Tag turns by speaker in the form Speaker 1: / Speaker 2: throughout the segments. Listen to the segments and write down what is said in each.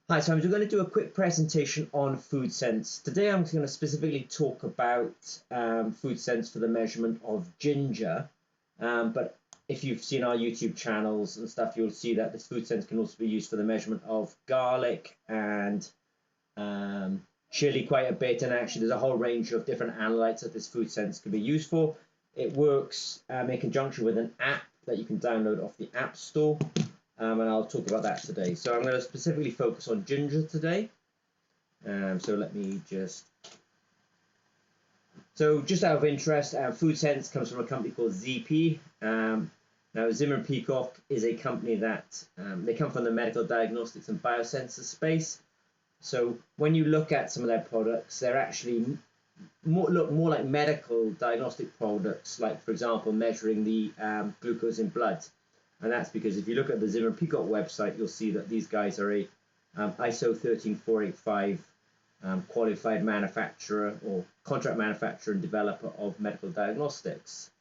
Speaker 1: Hi, so I'm just going to do a quick presentation on food sense. Today I'm going to specifically talk about food sense for the measurement of ginger. But if you've seen our YouTube channels and stuff, you'll see that this food sense can also be used for the measurement of garlic and chili quite a bit. And actually there's a whole range of different analytes that this food sense can be used for. It works in conjunction with an app that you can download off the App Store. And I'll talk about that today. So I'm going to specifically focus on ginger today. So let me just... So just out of interest, Food Sense comes from a company called ZP. Now Zimmer Peacock is a company that, they come from the medical diagnostics and biosensor space. So when you look at some of their products, they're actually look more like medical diagnostic products, like for example measuring the glucose in blood. And that's because if you look at the Zimmer Peacock website, you'll see that these guys are a ISO 13485 qualified manufacturer or contract manufacturer and developer of medical diagnostics.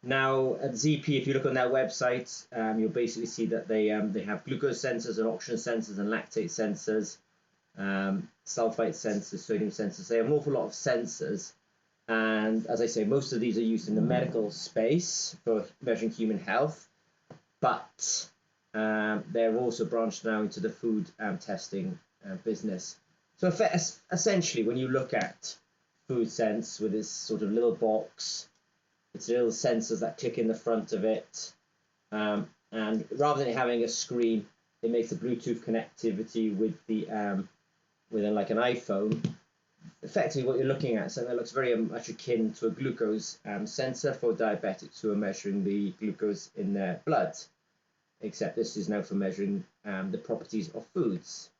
Speaker 1: Now at ZP, if you look on their website, you'll basically see that they have glucose sensors and oxygen sensors and lactate sensors, sulfite sensors, sodium sensors. They have an awful lot of sensors. And as I say, most of these are used in the medical space for measuring human health, but they're also branched now into the food testing business. So essentially, when you look at food sense with this sort of little box, it's little sensors that click in the front of it, and rather than having a screen, it makes a Bluetooth connectivity with the within like an iPhone. Effectively what you're looking at, so that looks very much akin to a glucose sensor for diabetics who are measuring the glucose in their blood, except this is now for measuring the properties of foods.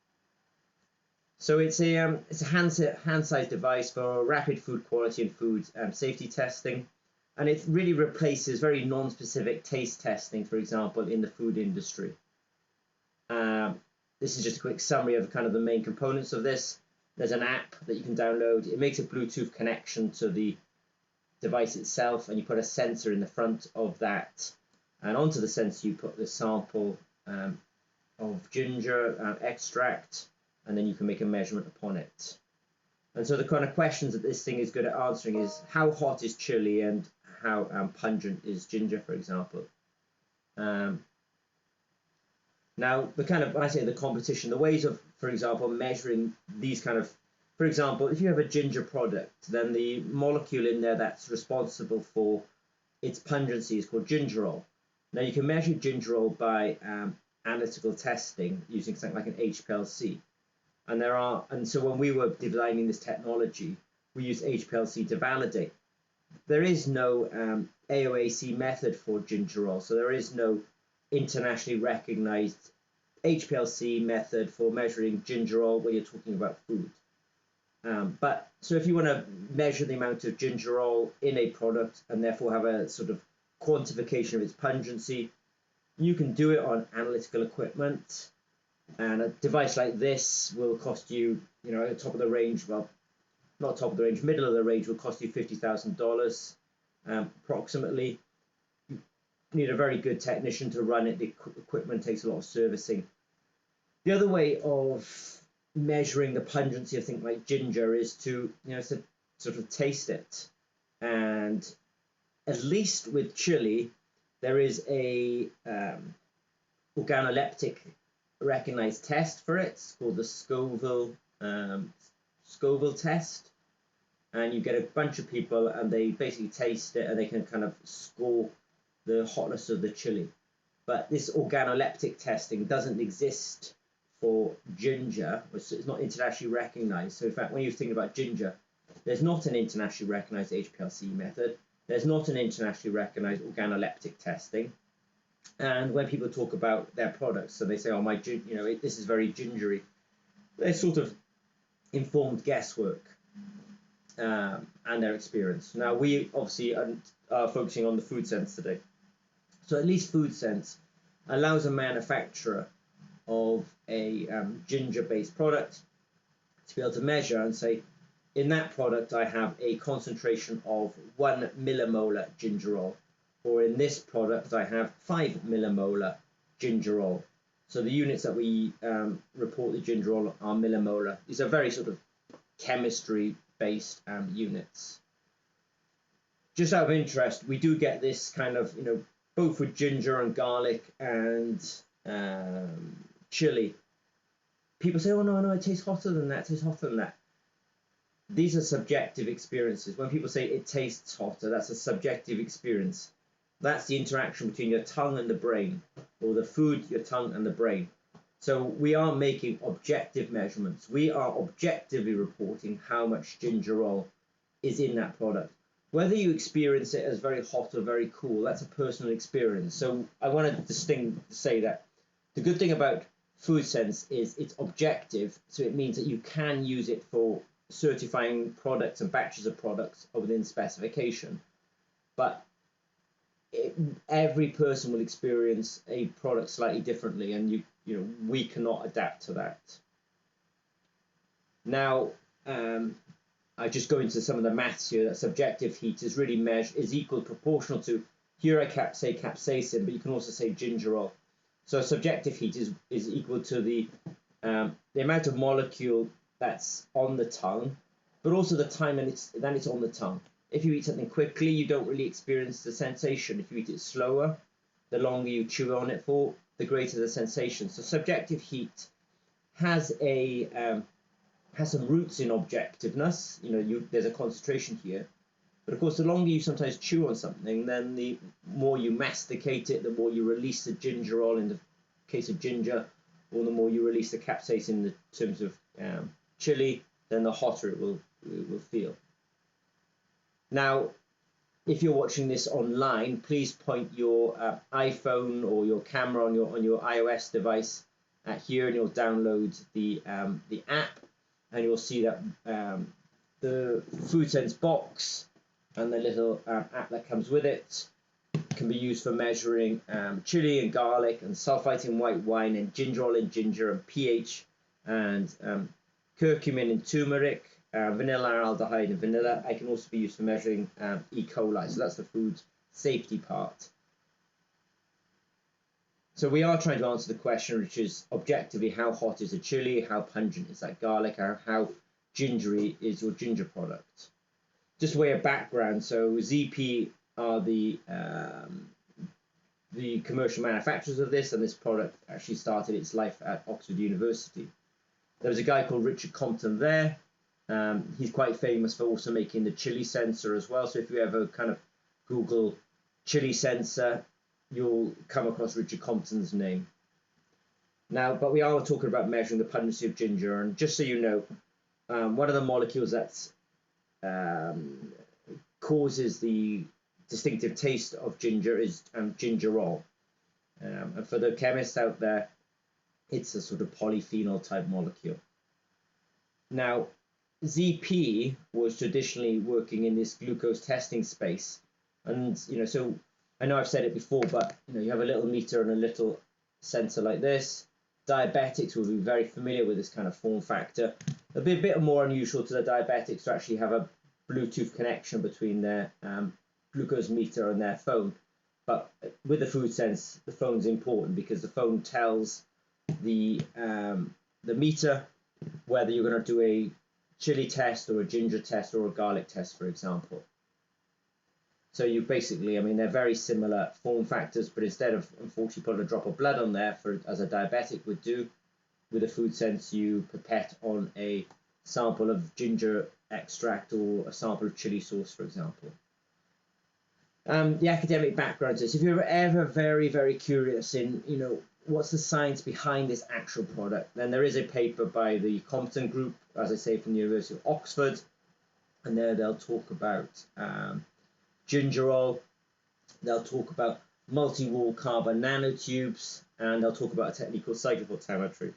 Speaker 1: So it's a hand-sized device for rapid food quality and food safety testing, and it really replaces very non-specific taste testing, for example, in the food industry. This is just a quick summary of kind of the main components of this. There's an app that you can download. It makes a Bluetooth connection to the device itself, and you put a sensor in the front of that. And onto the sensor, you put the sample of ginger extract, and then you can make a measurement upon it. And so the kind of questions that this thing is good at answering is how hot is chili and how pungent is ginger, for example. Now, the kind of, when I say the competition, the ways of, for example, measuring these kind of, for example, if you have a ginger product, then the molecule in there that's responsible for its pungency is called gingerol. Now, you can measure gingerol by analytical testing using something like an HPLC. And so when we were designing this technology, we used HPLC to validate. There is no AOAC method for gingerol, so there is no internationally recognized HPLC method for measuring gingerol when you're talking about food. But so if you want to measure the amount of gingerol in a product and therefore have a sort of quantification of its pungency, you can do it on analytical equipment. And a device like this will cost you, at the top of the range, well, not top of the range, middle of the range, will cost you $50,000 approximately. Need a very good technician to run it. The equipment takes a lot of servicing. The other way of measuring the pungency of things like ginger is to, to sort of taste it. And at least with chili, there is a organoleptic recognized test for it. It's called the Scoville test. And you get a bunch of people and they basically taste it and they can kind of score the hotness of the chili. But this organoleptic testing doesn't exist for ginger, which is not internationally recognized. So in fact, when you think about ginger, there's not an internationally recognized HPLC method. There's not an internationally recognized organoleptic testing. And when people talk about their products, so they say, oh, this is very gingery. They're sort of informed guesswork and their experience. Now, we obviously are focusing on the food sense today. So at least food sense allows a manufacturer of a ginger-based product to be able to measure and say, in that product I have a concentration of 1 millimolar gingerol, or in this product I have 5 millimolar gingerol. So the units that we report the gingerol are millimolar. These are very sort of chemistry-based units. Just out of interest, we do get this kind of, both with ginger and garlic and chili. People say, oh, no, it tastes hotter than that, it tastes hotter than that. These are subjective experiences. When people say it tastes hotter, that's a subjective experience. That's the interaction between your tongue and the brain, or the food, your tongue, and the brain. So we are making objective measurements. We are objectively reporting how much gingerol is in that product. Whether you experience it as very hot or very cool, that's a personal experience. So I want to say that the good thing about food sense is it's objective, so it means that you can use it for certifying products and batches of products within specification. But every person will experience a product slightly differently, and we cannot adapt to that. Now, I just go into some of the maths here. That subjective heat is really equal proportional to, here I say capsaicin, but you can also say gingerol. So subjective heat is equal to the amount of molecule that's on the tongue, but also the time that it's on the tongue. If you eat something quickly, you don't really experience the sensation. If you eat it slower, the longer you chew on it for, the greater the sensation. So subjective heat has some roots in objectiveness. There's a concentration here, but of course, the longer you sometimes chew on something, then the more you masticate it, the more you release the gingerol in the case of ginger, or the more you release the capsaicin in the terms of chili, then the hotter it will feel. Now, if you're watching this online, please point your iPhone or your camera on your iOS device at here, and you'll download the app, and you'll see that the food sense box and the little app that comes with it can be used for measuring chili and garlic and sulfite in white wine and gingerol in ginger and pH and curcumin in turmeric, vanilla aldehyde in vanilla. I can also be used for measuring E. coli. So that's the food safety part. So we are trying to answer the question, which is objectively, how hot is a chili, how pungent is that garlic, or how gingery is your ginger product. Just a way of background, so ZP are the commercial manufacturers of this, and this product actually started its life at Oxford University. There was a guy called Richard Compton there. He's quite famous for also making the chili sensor as well. So if you ever kind of Google chili sensor, you'll come across Richard Compton's name. Now, but we are talking about measuring the pungency of ginger, and just so you know, one of the molecules that causes the distinctive taste of ginger is gingerol. And for the chemists out there, it's a sort of polyphenol type molecule. Now, ZP was traditionally working in this glucose testing space, and so I know I've said it before, but you have a little meter and a little sensor like this. Diabetics will be very familiar with this kind of form factor. It'll be a bit more unusual to the diabetics to actually have a Bluetooth connection between their glucose meter and their phone. But with the food sense, the phone's important because the phone tells the meter whether you're going to do a chili test or a ginger test or a garlic test, for example. So you basically, they're very similar form factors, but instead of unfortunately putting a drop of blood on there, as a diabetic would do, with a food sense you pipette on a sample of ginger extract or a sample of chili sauce, for example. The academic background is, if you're ever very, very curious in, what's the science behind this actual product, then there is a paper by the Compton group, as I say, from the University of Oxford, and there they'll talk about gingerol, they'll talk about multi-wall carbon nanotubes, and they'll talk about a technique called cyclophotometry.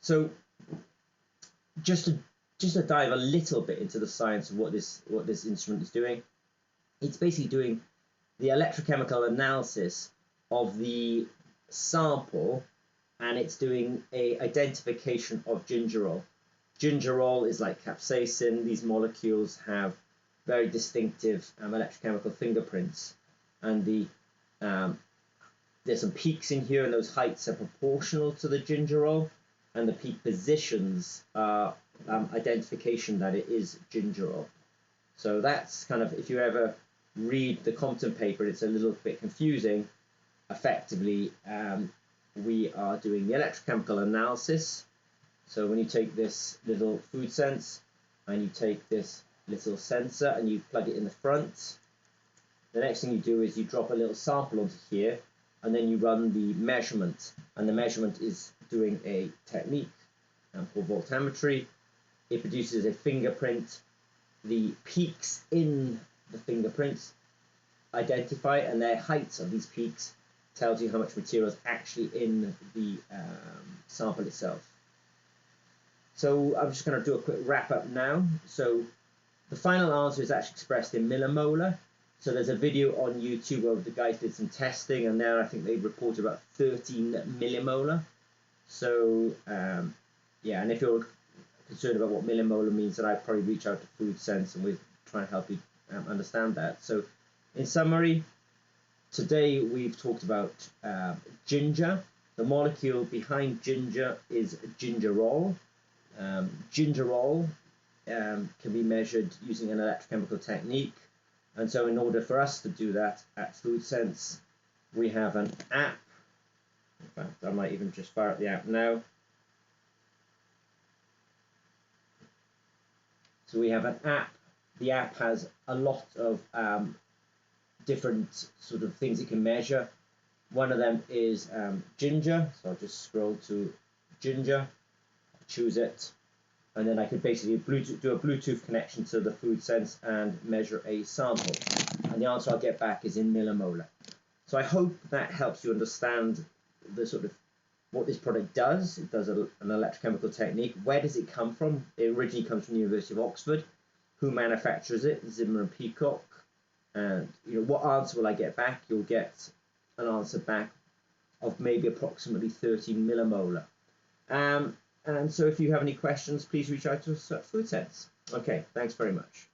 Speaker 1: So just to dive a little bit into the science of what this instrument is doing, it's basically doing the electrochemical analysis of the sample, and it's doing a identification of gingerol. Gingerol is like capsaicin. These molecules have very distinctive electrochemical fingerprints, and the there's some peaks in here, and those heights are proportional to the gingerol, and the peak positions are identification that it is gingerol. So that's kind of, if you ever read the Compton paper, it's a little bit confusing. Effectively, we are doing the electrochemical analysis. So when you take this little food sense and you take this little sensor and you plug it in the front, the next thing you do is you drop a little sample onto here, and then you run the measurement, and the measurement is doing a technique called voltammetry. It produces a fingerprint. The peaks in the fingerprints identify, and their heights of these peaks tells you how much material is actually in the sample itself. So I'm just going to do a quick wrap up now. So the final answer is actually expressed in millimolar. So there's a video on YouTube where the guys did some testing, and there I think they reported about 13 millimolar. So yeah, and if you're concerned about what millimolar means, then I'd probably reach out to Food Sense and we'll try and help you understand that. So in summary, today we've talked about ginger. The molecule behind ginger is gingerol. Gingerol can be measured using an electrochemical technique. And so in order for us to do that at Food Sense, we have an app. In fact, I might even just fire up the app now. So we have an app. The app has a lot of different sort of things it can measure. One of them is ginger. So I'll just scroll to ginger, choose it, and then I could basically do a Bluetooth connection to the Food Sense and measure a sample. And the answer I'll get back is in millimolar. So I hope that helps you understand the sort of what this product does. It does an electrochemical technique. Where does it come from? It originally comes from the University of Oxford. Who manufactures it? Zimmer and Peacock. And what answer will I get back? You'll get an answer back of maybe approximately 13 millimolar. And so if you have any questions, please reach out to us at Food Sense. Okay, thanks very much.